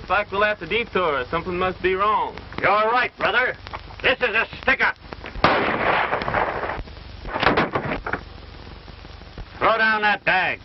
Looks like we'll have to detour. Something must be wrong. You're right, brother. This is a sticker. Throw down that bag.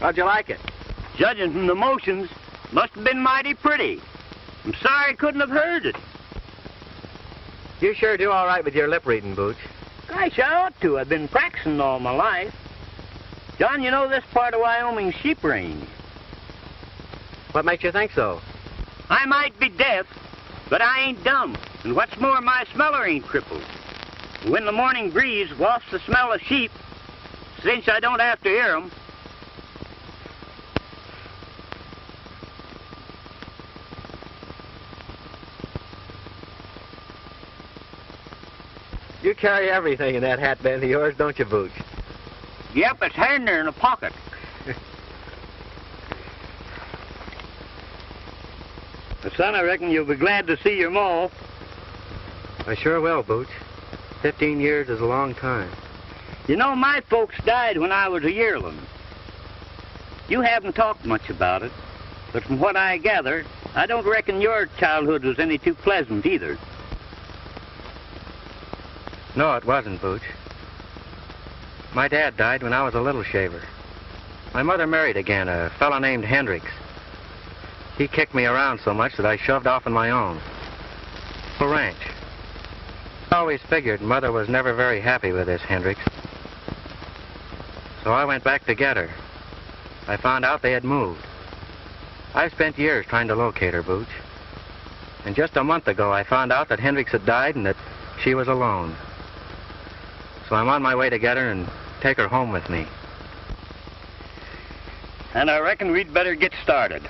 How'd you like it? Judging from the motions, must have been mighty pretty. I'm sorry I couldn't have heard it. You sure do all right with your lip reading, Booch. Gosh, I ought to. I've been practicing all my life. John, you know this part of Wyoming's sheep range. What makes you think so? I might be deaf, but I ain't dumb. And what's more, my smeller ain't crippled. When the morning breeze wafts the smell of sheep, since I don't have to hear 'em, you carry everything in that hat band of yours, don't you, Booch? yep, it's handy in a pocket. Son, I reckon you'll be glad to see your ma. I sure will, Booch. 15 years is a long time. You know, my folks died when I was a yearling. You haven't talked much about it, but from what I gather, I don't reckon your childhood was any too pleasant either. No, it wasn't, Booch. My dad died when I was a little shaver. My mother married again, a fellow named Hendricks. He kicked me around so much that I shoved off on my own. A ranch. I always figured Mother was never very happy with this Hendricks. So I went back to get her. I found out they had moved. I spent years trying to locate her, Booch. And just a month ago, I found out that Hendricks had died and that she was alone. So I'm on my way to get her and take her home with me. And I reckon we'd better get started.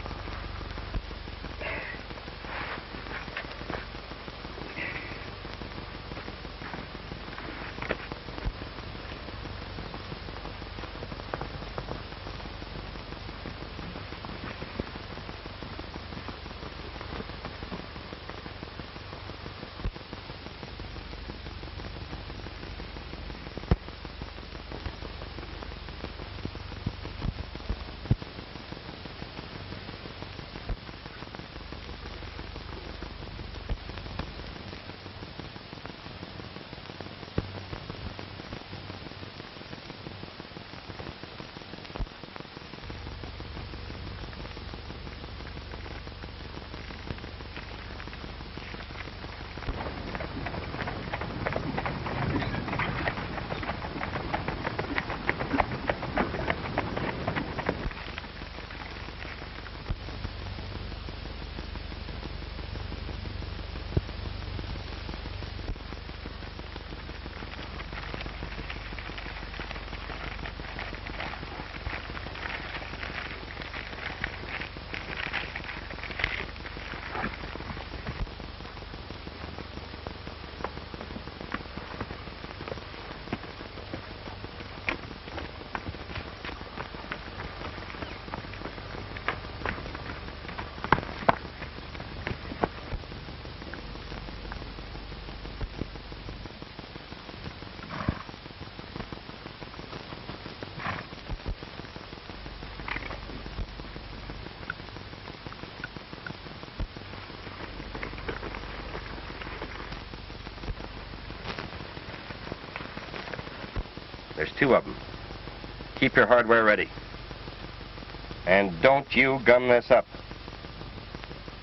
There's two of them. Keep your hardware ready. And don't you gum this up.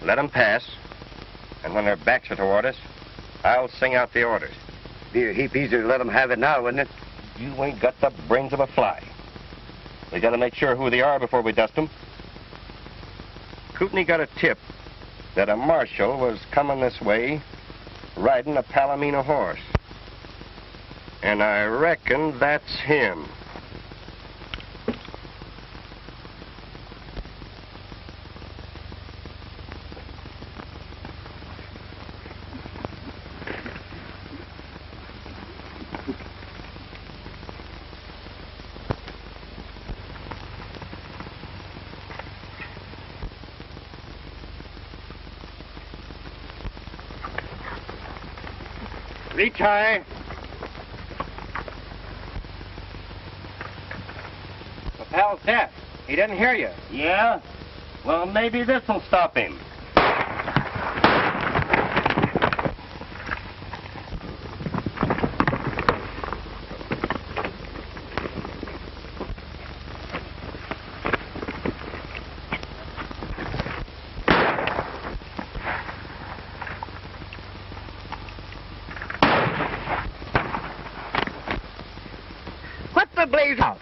Let 'em pass, and when their backs are toward us, I'll sing out the orders. Be a heap easier to let them have it now, wouldn't it? You ain't got the brains of a fly. We gotta make sure who they are before we dust them. Kootenai got a tip that a marshal was coming this way riding a Palomino horse. And I reckon that's him. Reach high. Lapel's deaf. He didn't hear you. Yeah? Well, maybe this'll stop him. What the blaze out?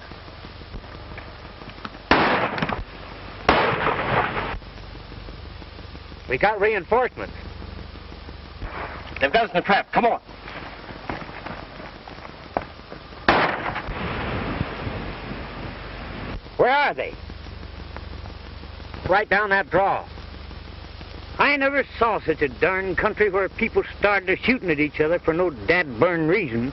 We got reinforcements. They've got us in a trap. Come on. Where are they? Right down that draw. I never saw such a darn country where people started shooting at each other for no dad-burn reason.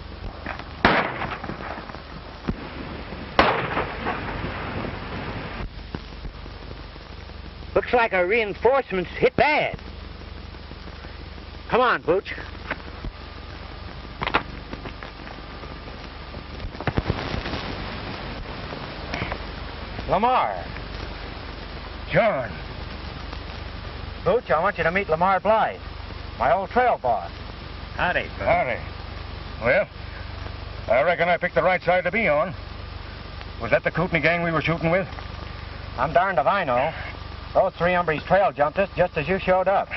Looks like our reinforcements hit bad. Come on, Booch. Lamar. John. Booch, I want you to meet Lamar Blythe, my old trail boss. Howdy, Howdy. Well, I reckon I picked the right side to be on. Was that the Kootenai gang we were shooting with? I'm darned if I know. Those three hombres trail jumped us just as you showed up.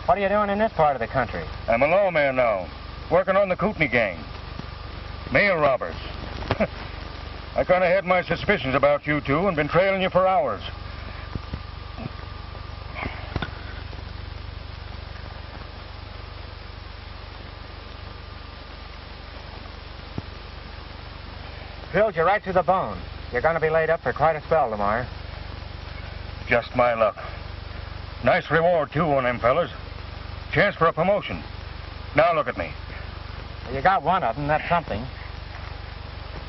What are you doing in this part of the country? I'm a lawman now, working on the Kootenai gang. Mail robbers. I kind of had my suspicions about you two and been trailing you for hours. Drilled you right through the bone. You're going to be laid up for quite a spell, Lamar. Just my luck. Nice reward, too, on them fellas. Chance for a promotion. Now look at me. Well, you got one of them. That's something.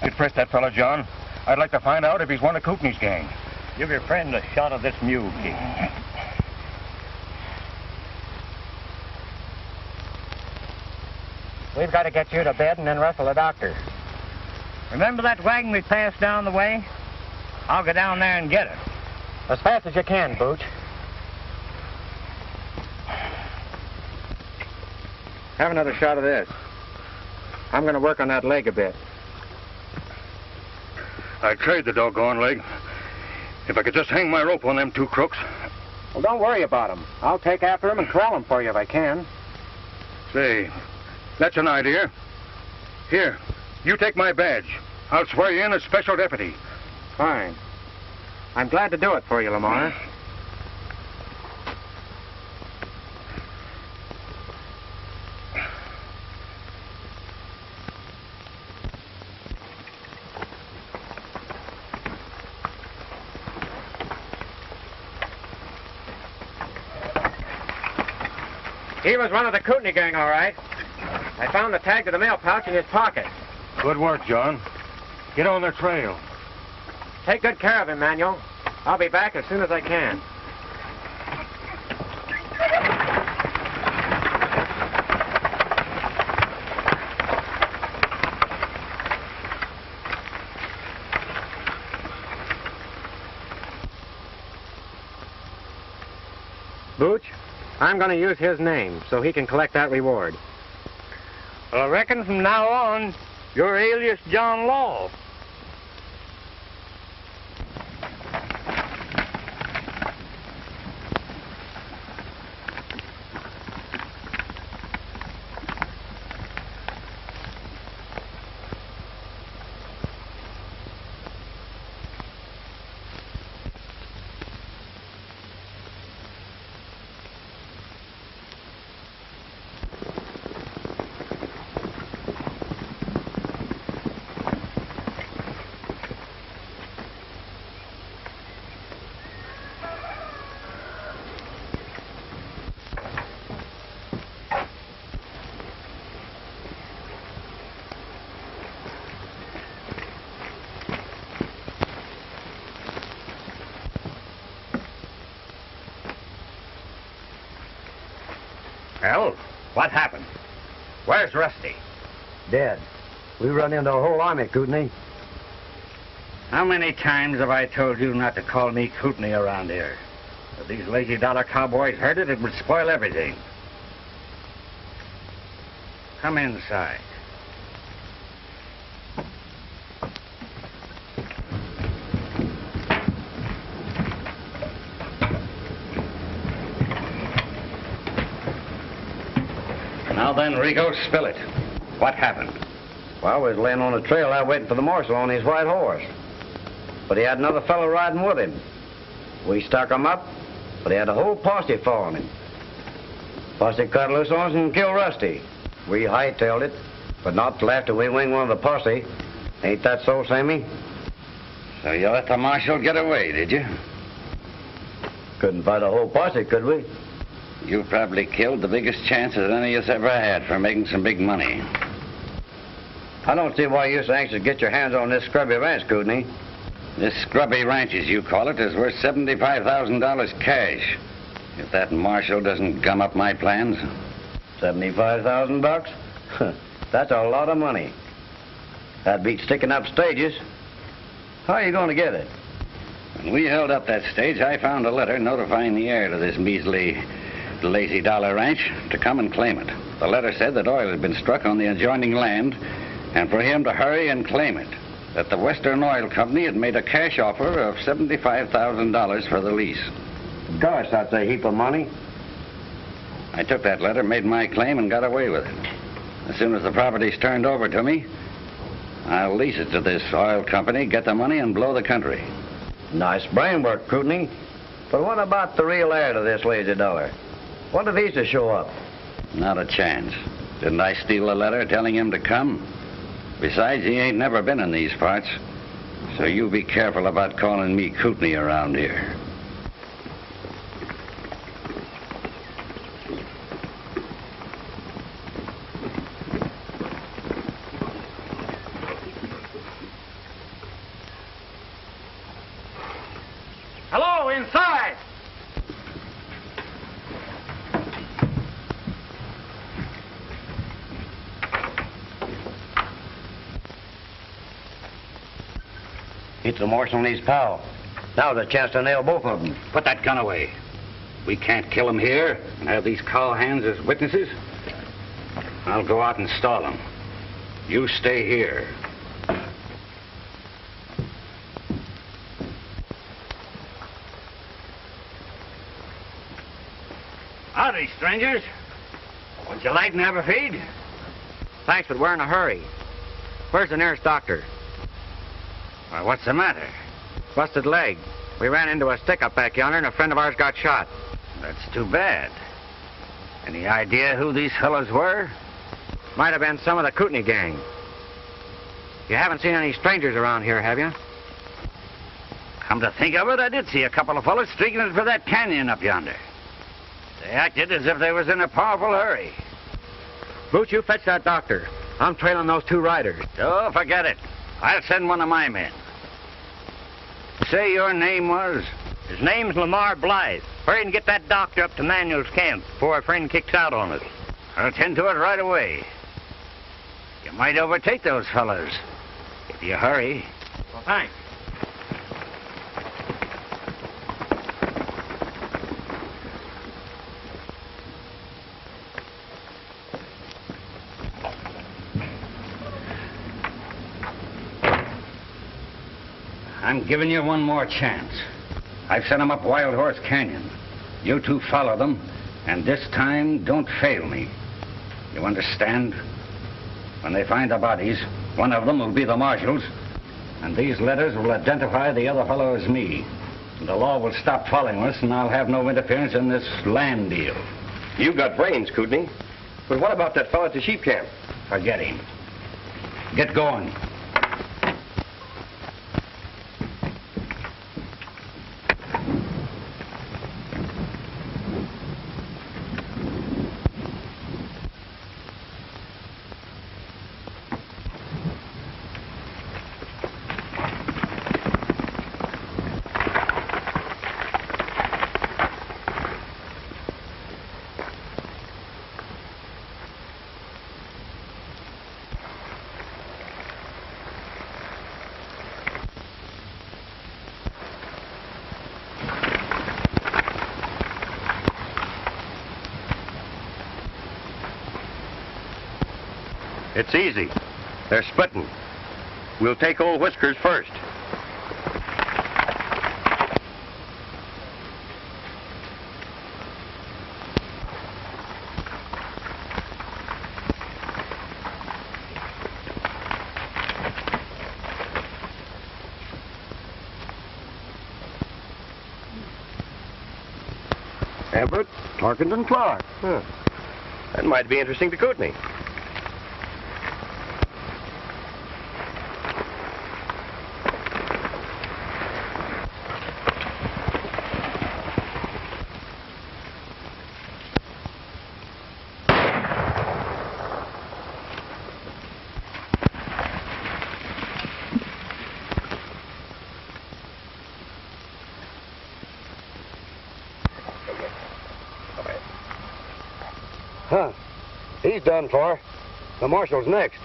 You'd frisk that fella, John. I'd like to find out if he's one of Kootenai's gang. Give your friend a shot of this mule, King. We've got to get you to bed and then rustle a doctor. Remember that wagon we passed down the way? I'll go down there and get it. As fast as you can, Booch. Have another shot of this. I'm going to work on that leg a bit. I'd trade the doggone leg. If I could just hang my rope on them two crooks. Well, don't worry about them. I'll take after them and corral them for you if I can. Say, that's an idea. Here, you take my badge. I'll swear you in as special deputy. Fine. I'm glad to do it for you, Lamar. He was one of the Kootenai gang, all right. I found the tag to the mail pouch in his pocket. Good work, John. Get on their trail. Take good care of him, Manuel. I'll be back as soon as I can. Booch, I'm going to use his name so he can collect that reward. I reckon from now on, you're Alias John Law. What happened? Where's Rusty? Dead. We run into a whole army, Kootenai. How many times have I told you not to call me Kootenai around here? If these lazy dollar cowboys heard it, it would spoil everything. Come inside. Now then, Rico, spill it. What happened? Well, I was laying on the trail out waiting for the marshal on his white horse. But he had another fellow riding with him. We stuck him up, but he had a whole posse following him. Posse cut loose on us and killed Rusty. We hightailed it, but not till after we winged one of the posse. Ain't that so, Sammy? So you let the marshal get away, did you? Couldn't fight a whole posse, could we? You probably killed the biggest chance that any of us ever had for making some big money. I don't see why you're so anxious to get your hands on this scrubby ranch, Kootenai. This scrubby ranch, as you call it, is worth $75,000 cash. If that marshal doesn't gum up my plans. $75,000? That's a lot of money. That beats sticking up stages. How are you going to get it? When we held up that stage, I found a letter notifying the heir to this measly, lazy dollar ranch to come and claim it. The letter said that oil had been struck on the adjoining land and for him to hurry and claim it. That the Western Oil Company had made a cash offer of $75,000 for the lease. Gosh, that's a heap of money. I took that letter, made my claim, and got away with it. As soon as the property's turned over to me, I'll lease it to this oil company, get the money, and blow the country. Nice brain work, Kootenai. But what about the real heir to this lazy dollar? What if he's to show up? Not a chance. Didn't I steal a letter telling him to come? Besides, he ain't never been in these parts. So you be careful about calling me Kootenai around here. Hello, inside! It's the marshal and his pal. Now's a chance to nail both of them. Put that gun away. We can't kill him here and have these cowhands as witnesses. I'll go out and stall him. You stay here. Howdy, strangers. Would you like to have a feed? Thanks, but we're in a hurry. Where's the nearest doctor? Well, what's the matter? Busted leg. We ran into a stick up back yonder and a friend of ours got shot. That's too bad. Any idea who these fellows were? Might have been some of the Kootenai gang. You haven't seen any strangers around here, have you? Come to think of it, I did see a couple of fellows streaking it for that canyon up yonder. They acted as if they was in a powerful hurry. Boots, you fetch that doctor. I'm trailing those two riders. Oh, forget it. I'll send one of my men. Say your name was? His name's Lamar Blythe. Hurry and get that doctor up to Manuel's camp before our friend kicks out on us. I'll tend to it right away. You might overtake those fellows if you hurry. Well, thanks. I'm giving you one more chance. I've sent them up Wild Horse Canyon. You two follow them, and this time don't fail me. You understand? When they find the bodies, one of them will be the marshal's, and these letters will identify the other fellow as me. The law will stop following us, and I'll have no interference in this land deal. You've got brains, Kootenai. But what about that fellow at the sheep camp? Forget him. Get going. It's easy. They're splitting. We'll take old Whiskers first. Everett, Tarkington, Clark. Huh. That might be interesting to Kootenai. Huh. He's done for. The marshal's next.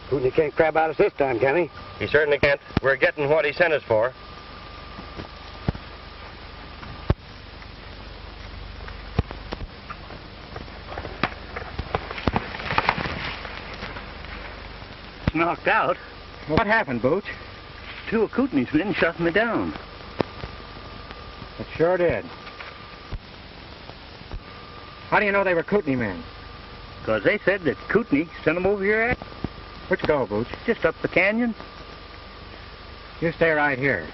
Kootenai can't crab out us this time, can he? He certainly can't. We're getting what he sent us for. Knocked out. What happened, Booch? Two of Kootenai's men shot me down. It sure did. How do you know they were Kootenai men? Because they said that Kootenai sent them over here. Which go, Booch? Just up the canyon. You stay right here.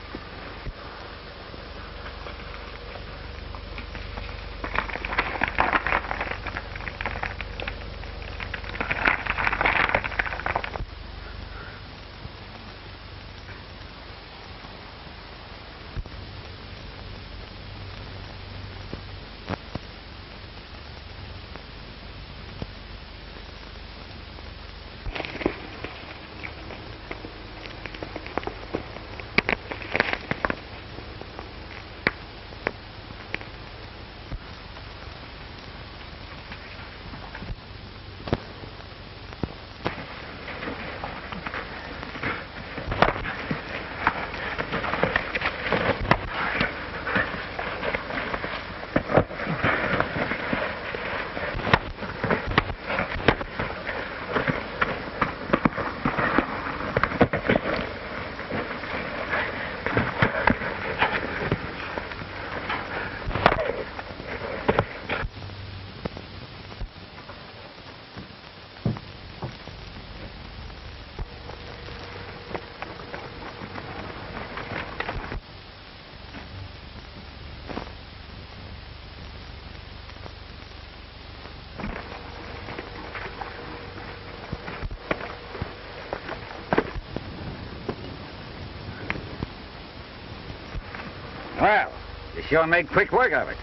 Well, you sure made quick work of it.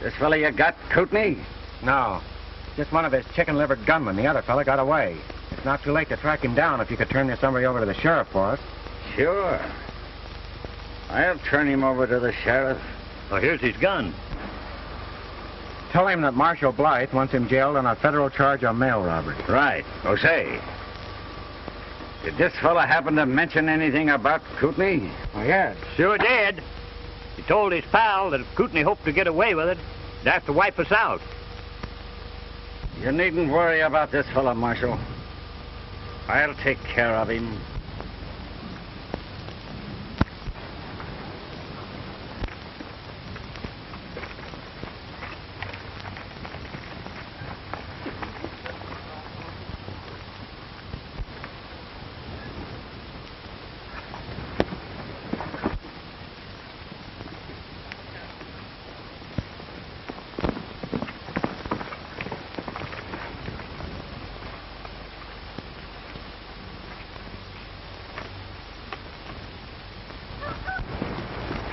This fella you got, Kootenai? No. Just one of his chicken-livered gunmen. The other fella got away. It's not too late to track him down if you could turn this summary over to the sheriff for us. Sure. I'll turn him over to the sheriff. Oh, here's his gun. Tell him that Marshal Blythe wants him jailed on a federal charge of mail robbery. Right. Oh, say. Did this fella happen to mention anything about Kootenai? Oh, yes. Sure did. He told his pal that if Kootenai hoped to get away with it, he'd have to wipe us out. You needn't worry about this fella, Marshal. I'll take care of him.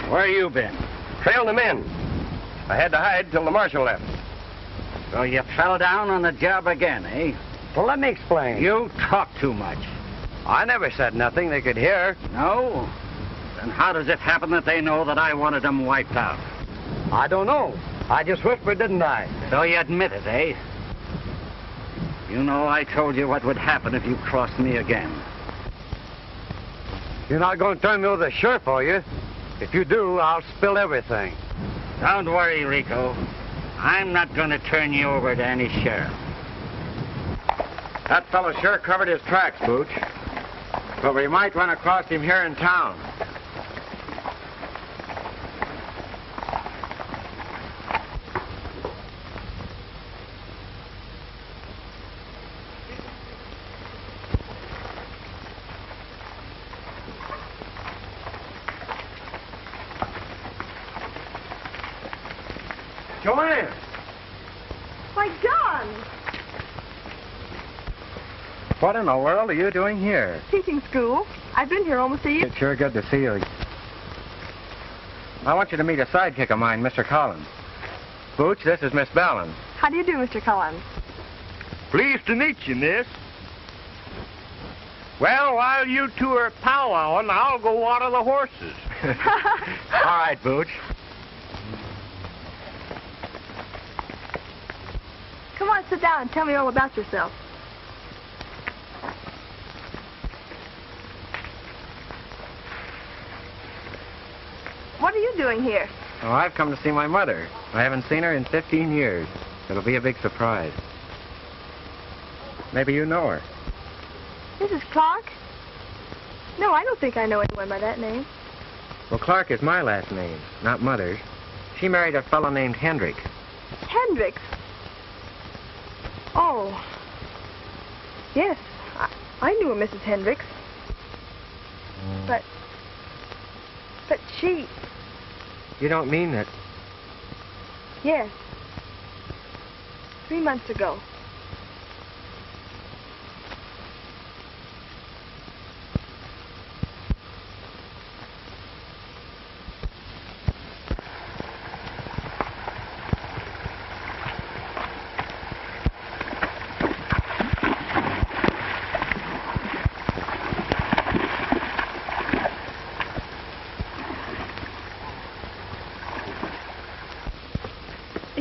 Where you been? Trailing them in. I had to hide till the marshal left. So you fell down on the job again, eh? Well, let me explain. You talk too much. I never said nothing they could hear. No? Then how does it happen that they know that I wanted them wiped out? I don't know. I just whispered, didn't I? So you admit it, eh? You know I told you what would happen if you crossed me again. You're not going to turn me over to the sheriff, are you? If you do, I'll spill everything. Don't worry, Rico. I'm not going to turn you over to any sheriff. That fellow sure covered his tracks, Booch. But we might run across him here in town. Joanne! Why, John! What in the world are you doing here? Teaching school. I've been here almost a year. It's sure good to see you. I want you to meet a sidekick of mine, Mr. Collins. Booch, this is Miss Ballin. How do you do, Mr. Collins? Pleased to meet you, miss. Well, while you two are powwowing, I'll go water the horses. All right, Booch. Come on, sit down and tell me all about yourself. What are you doing here? Oh, I've come to see my mother. I haven't seen her in 15 years. It'll be a big surprise. Maybe you know her. Mrs. Clark? No, I don't think I know anyone by that name. Well, Clark is my last name, not Mother's. She married a fellow named Hendricks. Hendricks? Oh. Yes, I knew a Mrs. Hendricks. But she... You don't mean that... Yes. 3 months ago.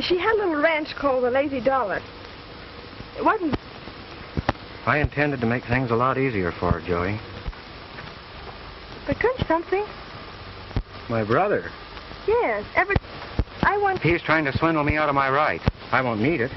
She had a little ranch called the Lazy Dollar. It wasn't... I intended to make things a lot easier for her, Joey. But couldn't something? My brother. Yes, I want... He's trying to swindle me out of my rights. I won't need it.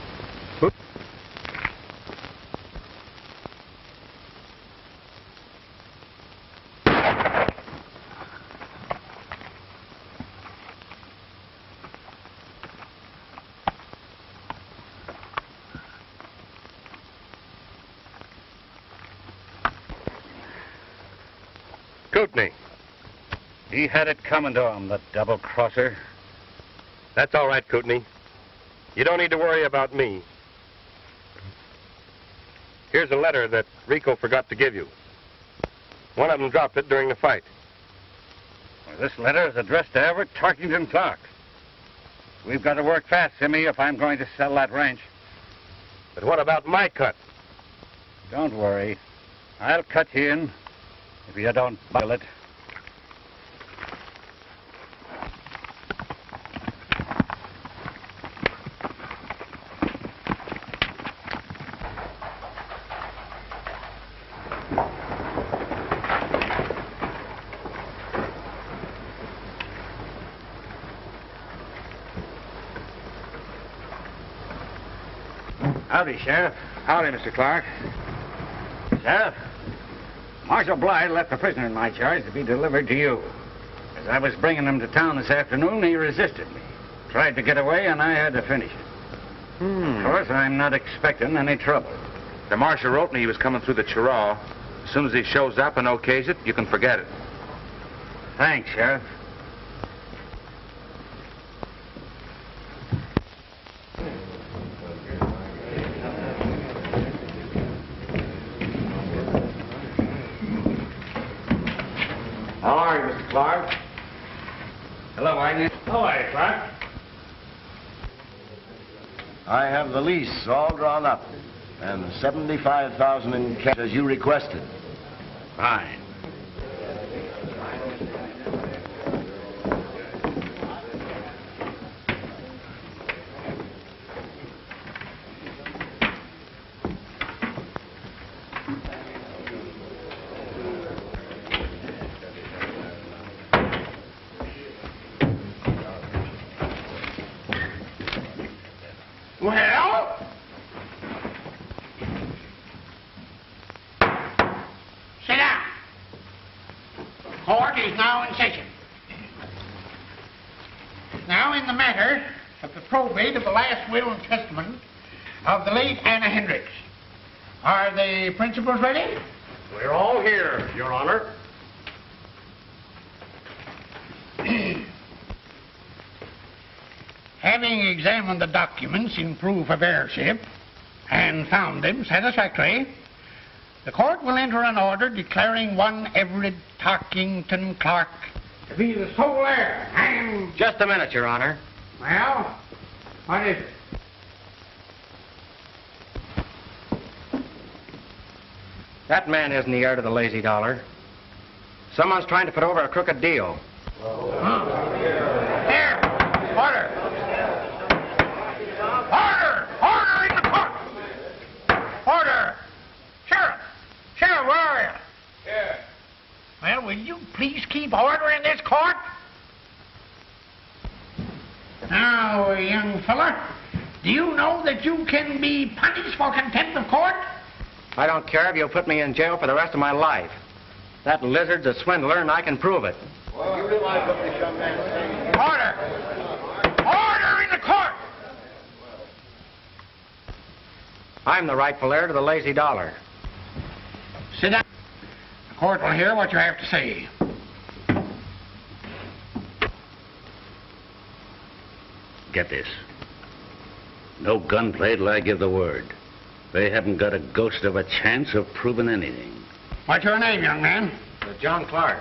Kootenai. He had it coming to him, the double-crosser. That's all right, Kootenai. You don't need to worry about me. Here's a letter that Rico forgot to give you. One of them dropped it during the fight. Well, this letter is addressed to Everett Tarkington Clark. We've got to work fast, Simmy, if I'm going to sell that ranch. But what about my cut? Don't worry. I'll cut you in if you don't buckle it. Howdy, Sheriff. Howdy, Mr. Clark. Sheriff, Marshal Blythe left a prisoner in my charge to be delivered to you. As I was bringing him to town this afternoon, he resisted me. Tried to get away, and I had to finish it. Of course, I'm not expecting any trouble. The marshal wrote me he was coming through the Chiraw. As soon as he shows up and okays it, you can forget it. Thanks, Sheriff. How are you, Mr. Clark? Hello, Agnes. How are you, Clark? I have the lease all drawn up, and $75,000 in cash as you requested. Fine. Well? court is now in session. Now, in the matter of the probate of the last will and testament of the late Anna Hendricks, are the principals ready? We're all here, Your Honor. Having examined the documents in proof of heirship and found them satisfactory, the court will enter an order declaring one Everett Tarkington Clark to be the sole heir and... Just a minute, Your Honor. Well, what is it? That man isn't the heir to the lazy dollar. Someone's trying to put over a crooked deal. There! Order! Order! Order in the court! Order! Sheriff! Sheriff, where are you? Here. Well, will you please keep order in this court? Now, young fella, do you know that you can be punished for contempt of court? I don't care if you'll put me in jail for the rest of my life. That lizard's a swindler, and I can prove it. You realize what this young man is saying? Order! Order in the court! I'm the rightful heir to the lazy dollar. Sit down. The court will hear what you have to say. Get this. No gunplay till I give the word. They haven't got a ghost of a chance of proving anything. What's your name, young man? John Clark.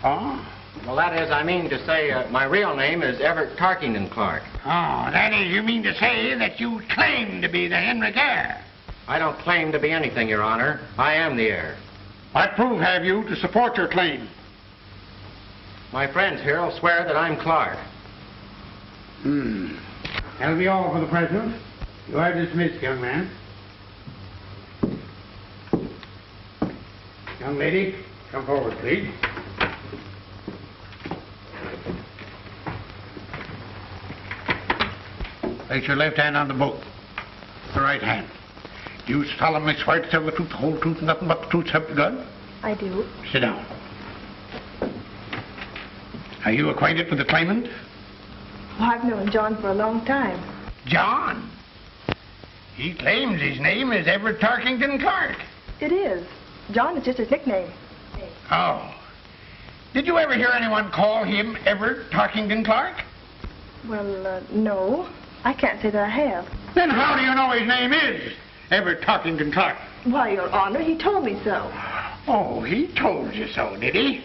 Oh? Well, that is, I mean to say, my real name is Everett Tarkington Clark. Oh, that is, you mean to say that you claim to be the Henry heir? I don't claim to be anything, Your Honor. I am the heir. What proof have you to support your claim? My friends here will swear that I'm Clark. That'll be all for the present. You are dismissed, young man. Young lady, come forward, please. Place your left hand on the book. The right hand. Do you solemnly swear to tell the truth, the whole truth, and nothing but the truth, so help you God? I do. Sit down. Are you acquainted with the claimant? Well, I've known John for a long time. John? He claims his name is Everett Tarkington Clark. It is. John is just his nickname. Oh. Did you ever hear anyone call him Everett Tarkington Clark? Well, no. I can't say that I have. Then how do you know his name is Everett Tarkington Clark? Why, Your Honor, he told me so. Oh, he told you so, did he?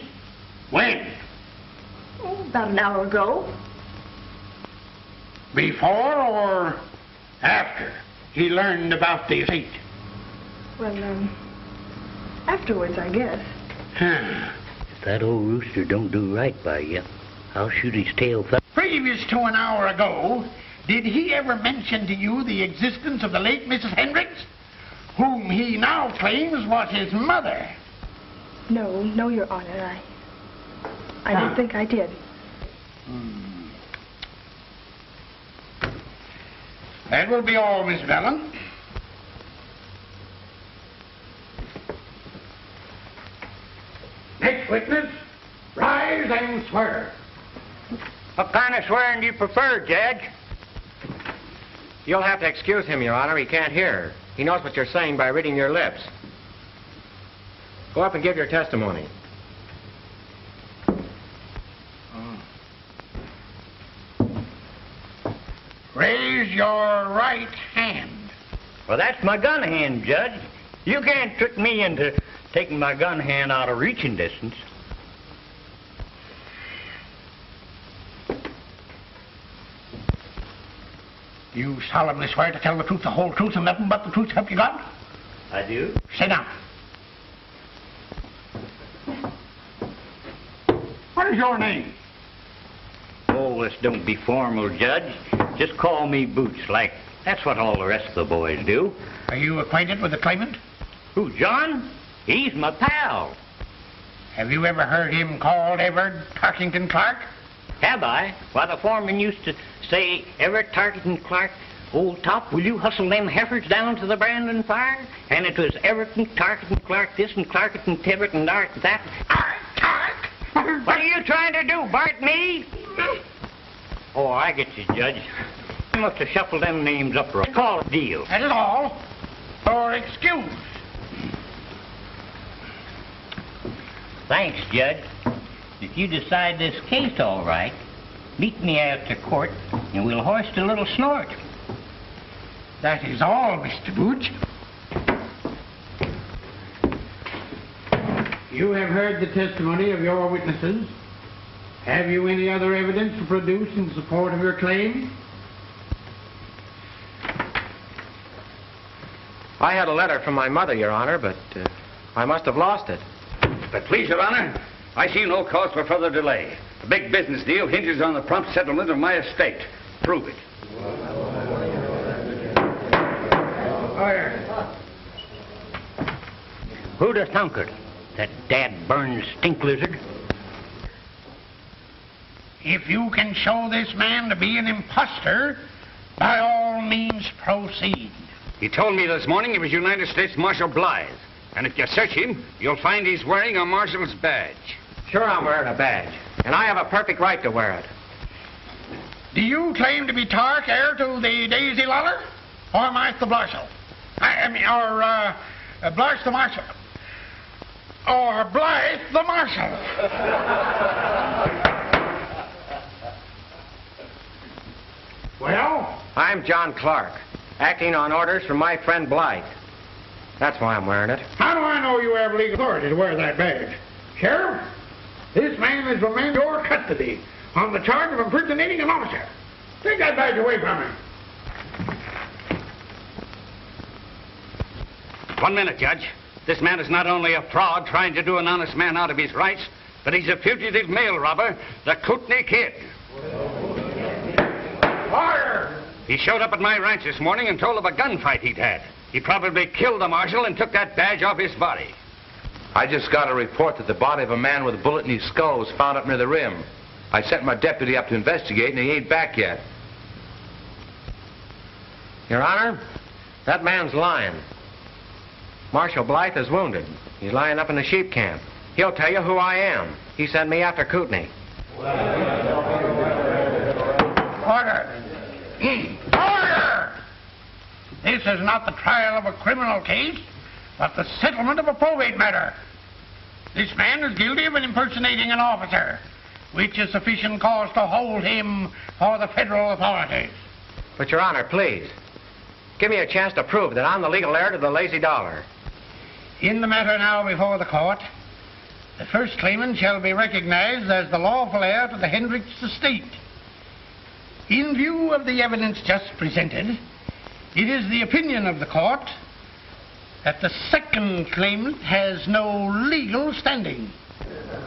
When? Oh, about an hour ago. Before or after he learned about the estate? Well, afterwards, I guess. If that old rooster don't do right by you, I'll shoot his tail. Previous to an hour ago, did he ever mention to you the existence of the late Mrs. Hendricks, whom he now claims was his mother? No, Your Honor, I don't think I did. That will be all, Miss Vellon. Next witness, rise and swear. What kind of swearing do you prefer, Judge? You'll have to excuse him, Your Honor. He can't hear. He knows what you're saying by reading your lips. Go up and give your testimony. Raise your right hand. Well, that's my gun hand, Judge. You can't trick me into taking my gun hand out of reaching distance. You solemnly swear to tell the truth, the whole truth, and nothing but the truth, help you God? I do. Sit down. What is your name? Oh, this don't be formal, Judge. Just call me Boots, like that's what all the rest of the boys do. Are you acquainted with the claimant? Who, John? He's my pal. Have you ever heard him called Everett Tarkington Clark? Have I? Why, the foreman used to say, Everett Tarkington Clark, old top, will you hustle them heifers down to the branding fire? And it was Everett and Tarkington Clark this and Clark and Tibbet and Art that. Clark! What are you trying to do, Bart, me? Oh, I get you, Judge. You must have shuffled them names up right. Call it a deal. That is all. Or excuse. Thanks, Judge. If you decide this case all right, meet me after court, and we'll hoist a little snort. That is all, Mr. Booch. You have heard the testimony of your witnesses. Have you any other evidence to produce in support of your claim? I had a letter from my mother, Your Honor, but I must have lost it. But please, Your Honor, I see no cause for further delay. A big business deal hinges on the prompt settlement of my estate. Prove it. Who'd have thunk it? That dad-burned stink lizard? If you can show this man to be an imposter, by all means proceed. He told me this morning he was United States Marshal Blythe. And if you search him, you'll find he's wearing a marshal's badge. Sure, I'm wearing a badge. And I have a perfect right to wear it. Do you claim to be Tark, heir to the Daisy Luller? Or Blythe the Marshal? Blythe the Marshal. Or Blythe the Marshal. Well? I'm John Clark, acting on orders from my friend Blythe. That's why I'm wearing it. How do I know you have legal authority to wear that badge? Sheriff, this man is remanded your custody on the charge of impersonating an officer. Take that badge away from him. 1 minute, Judge. This man is not only a fraud trying to do an honest man out of his rights, but he's a fugitive mail robber, the Kootenai Kid. Fire! He showed up at my ranch this morning and told of a gunfight he'd had. He probably killed the marshal and took that badge off his body. I just got a report that the body of a man with a bullet in his skull was found up near the rim. I sent my deputy up to investigate, and he ain't back yet. Your Honor, that man's lying. Marshal Blythe is wounded. He's lying up in the sheep camp. He'll tell you who I am. He sent me after Kootenai. Order! Order! This is not the trial of a criminal case, but the settlement of a probate matter. This man is guilty of impersonating an officer, which is sufficient cause to hold him for the federal authorities. But, Your Honor, please, give me a chance to prove that I'm the legal heir to the lazy dollar. In the matter now before the court, the first claimant shall be recognized as the lawful heir to the Hendricks estate. In view of the evidence just presented, it is the opinion of the court that the second claimant has no legal standing.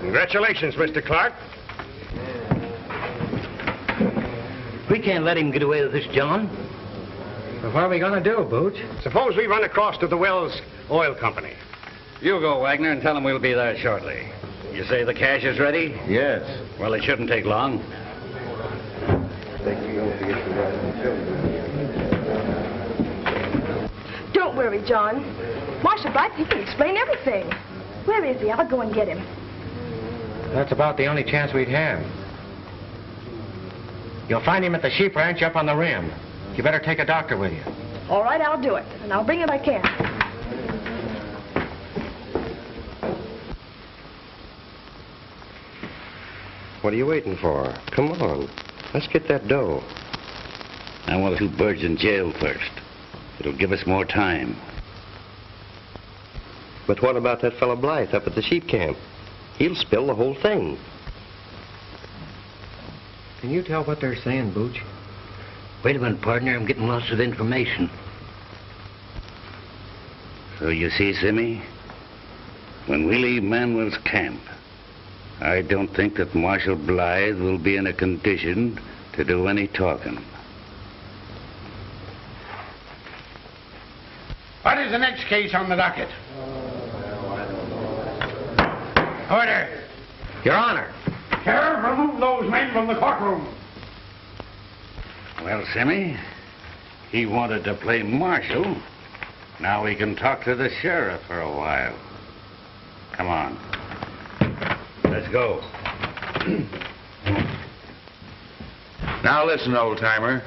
Congratulations, Mr. Clark. We can't let him get away with this, John. Well, what are we going to do, Booch? Suppose we run across to the Wells Oil Company. You go, Wagner, and tell him we'll be there shortly. You say the cash is ready? Yes. Well, it shouldn't take long. Don't worry, John. Marshal Blythe, he can explain everything. Where is he? I'll go and get him. That's about the only chance we'd have. You'll find him at the sheep ranch up on the rim. You better take a doctor with you. All right, I'll do it, and I'll bring it I can. What are you waiting for? Come on. Let's get that dough. I want 2 birds in jail first. It'll give us more time. But what about that fellow Blythe up at the sheep camp? He'll spill the whole thing. Can you tell what they're saying, Booch? Wait a minute, partner. I'm getting lots of information. So you see, Simmy, when we leave Manuel's camp, I don't think that Marshal Blythe will be in a condition to do any talking. What is the next case on the docket? Order. Your Honor. Sheriff, remove those men from the courtroom. Well, Simmy, he wanted to play marshal. Now we can talk to the sheriff for a while. Come on. Let's Let's go. Now listen, old-timer.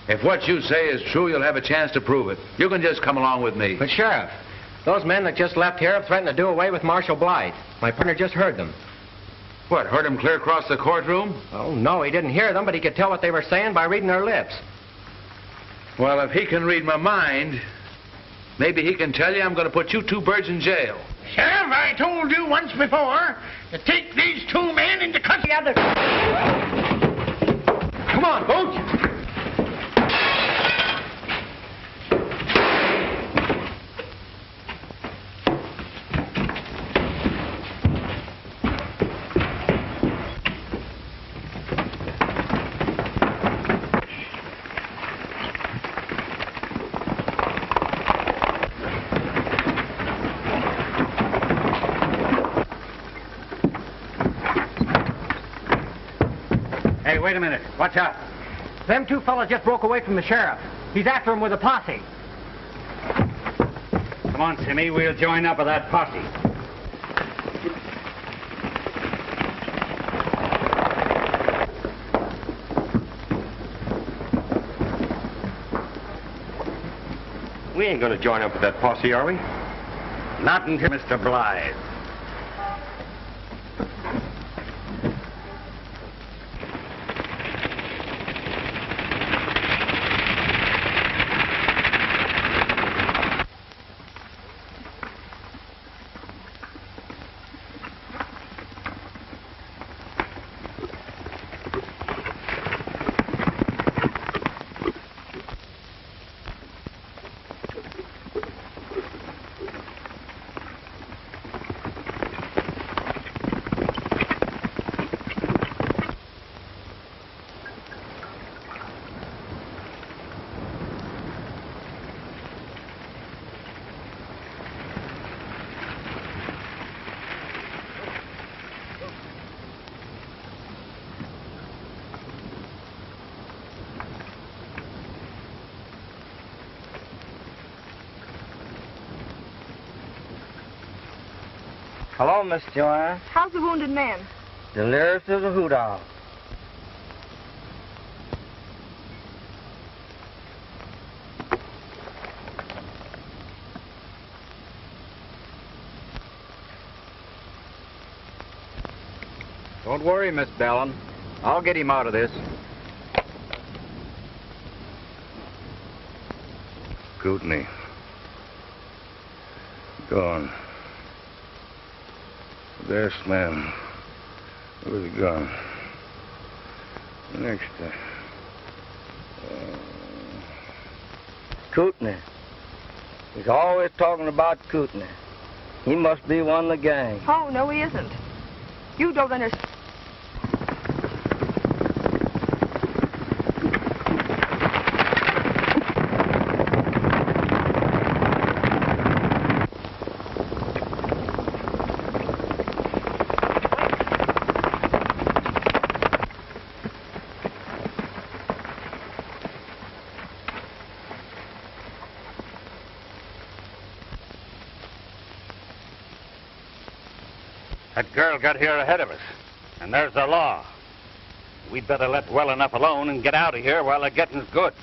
If what you say is true, you'll have a chance to prove it. You can just come along with me. But, Sheriff, those men that just left here have threatened to do away with Marshal Blythe. My partner just heard them. What, heard him clear across the courtroom? Oh, no, he didn't hear them, but he could tell what they were saying by reading their lips. Well, if he can read my mind, maybe he can tell you I'm going to put you two birds in jail. Sheriff, I told you once before to take these two men into custody. Come on, Booch! Hey, wait a minute. Watch out. Them two fellas just broke away from the sheriff. He's after him with a posse. Come on, Simmy. We'll join up with that posse. We ain't gonna join up with that posse, are we? Not until Mr. Blythe. Hello, Miss Joanne. How's the wounded man? Delirious as a hoot owl. Don't worry, Miss Bellin. I'll get him out of this. Kootenai. Gone. This man was gone. Next Kootenai. He's always talking about Kootenai. He must be one of the gang. Oh, no, he isn't. You don't understand. That girl got here ahead of us, and there's the law. We'd better let well enough alone and get out of here while the getting's good.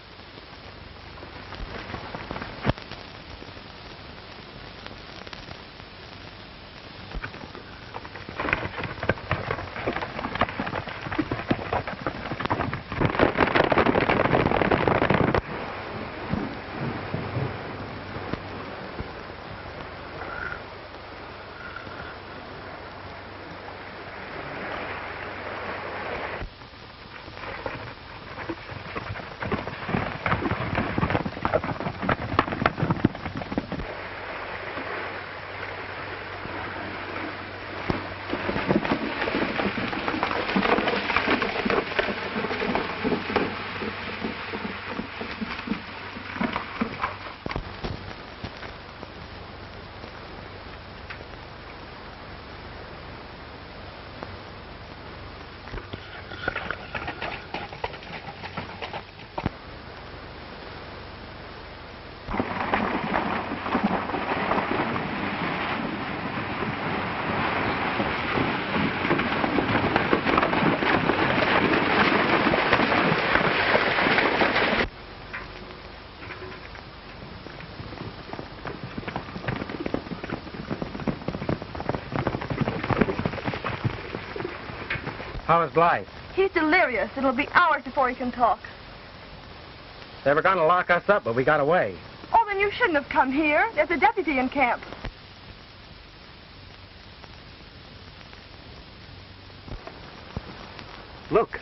How is Blythe? He's delirious. It'll be hours before he can talk. They were going to lock us up, but we got away. Oh, then you shouldn't have come here. There's a deputy in camp. Look.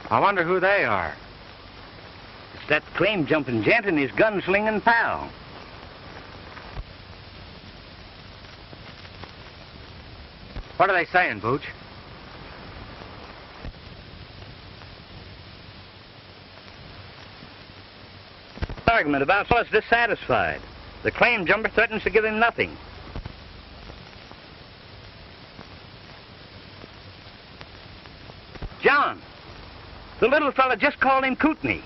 I wonder who they are. It's that claim-jumping gent and his gunslinging pal. What are they saying, Booch? Argument about fellas dissatisfied. The claim jumper threatens to give him nothing. John, the little fella just called him Kootenai.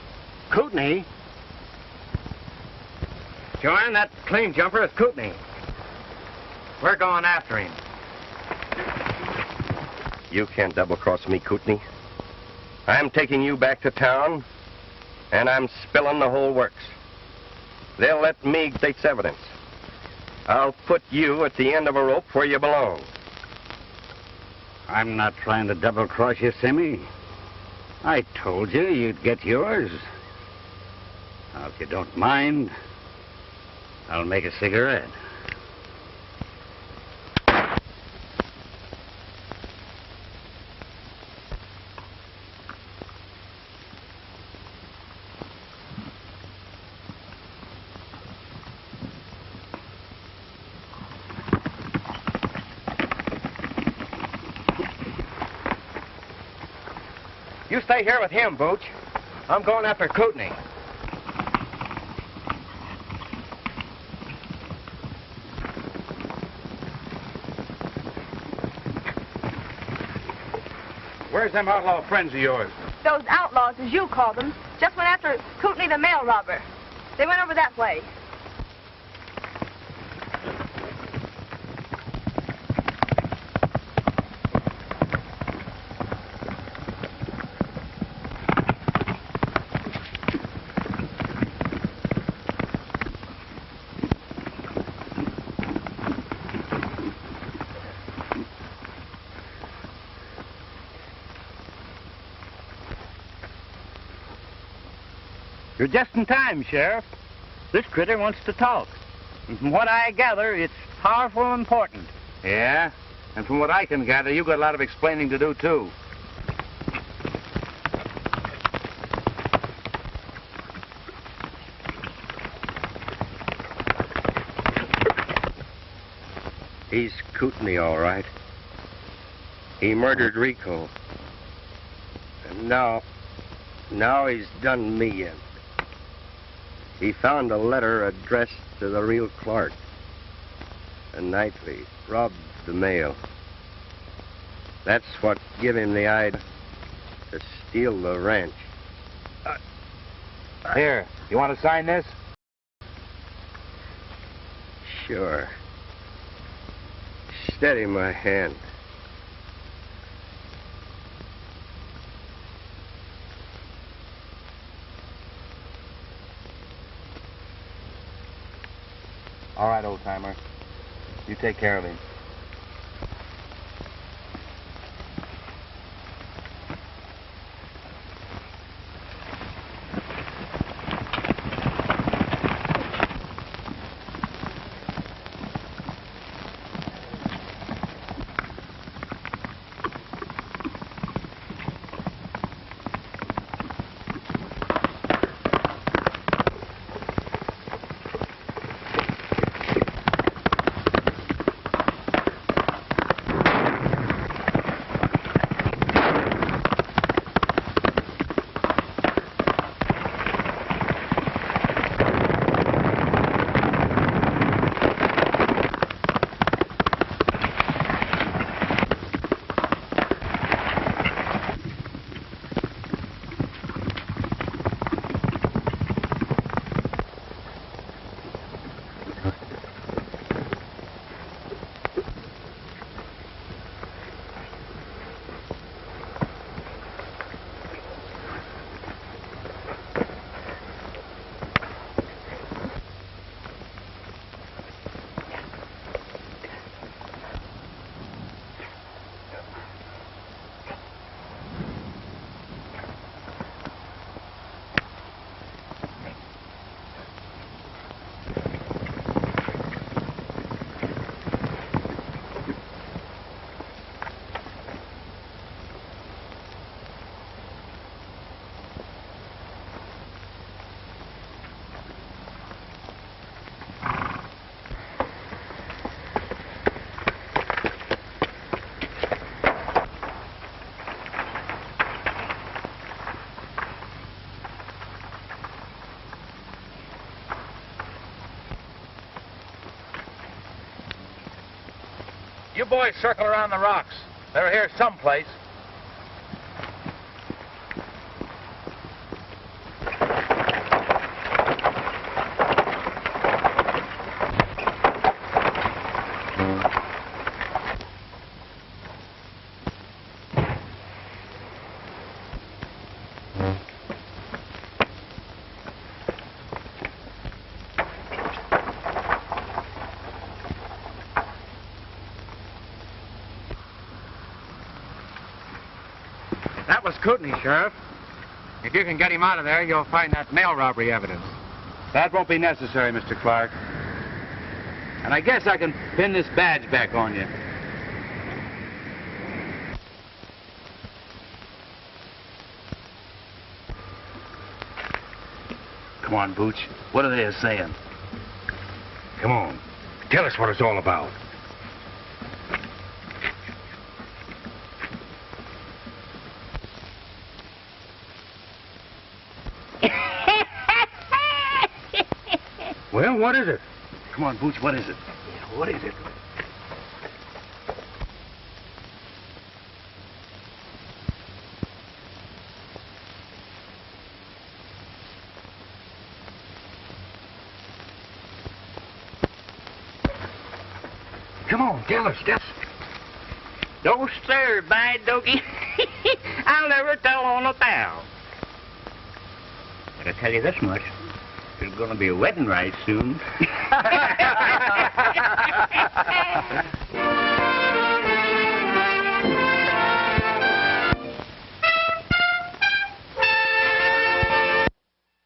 Kootenai? Joanne, that claim jumper is Kootenai. We're going after him. You can't double-cross me, Kootenai. I'm taking you back to town, and I'm spilling the whole works. They'll let me take evidence. I'll put you at the end of a rope where you belong. I'm not trying to double-cross you, Simmy. I told you you'd get yours. Now, if you don't mind, I'll make a cigarette. You stay here with him, Booch. I'm going after Kootenai. Where's them outlaw friends of yours? Those outlaws, as you call them, just went after Kootenai the mail robber. They went over that way. You're just in time, Sheriff. This critter wants to talk. And from what I gather, it's powerful important. Yeah? And from what I can gather, you got a lot of explaining to do, too. He's Kootenai, all right. He murdered Rico. And now he's done me in. He found a letter addressed to the real Clark. And nightly robbed the mail. That's what give him the idea to steal the ranch. Here, you want to sign this? Sure. Steady my hand. All right, old-timer. You take care of him. You boys circle around the rocks. They're here someplace. That was Kootenai, Sheriff. If you can get him out of there, you'll find that mail robbery evidence. That won't be necessary, Mr. Clark. And I guess I can pin this badge back on you. Come on, Booch. What are they saying? Come on. Tell us what it's all about. Well, what is it? Come on, Booch, what is it? What is it? Come on, tell us. Don't stir, by doggy. I'll never tell on a pal. But I tell you this much. There's going to be a wedding right soon.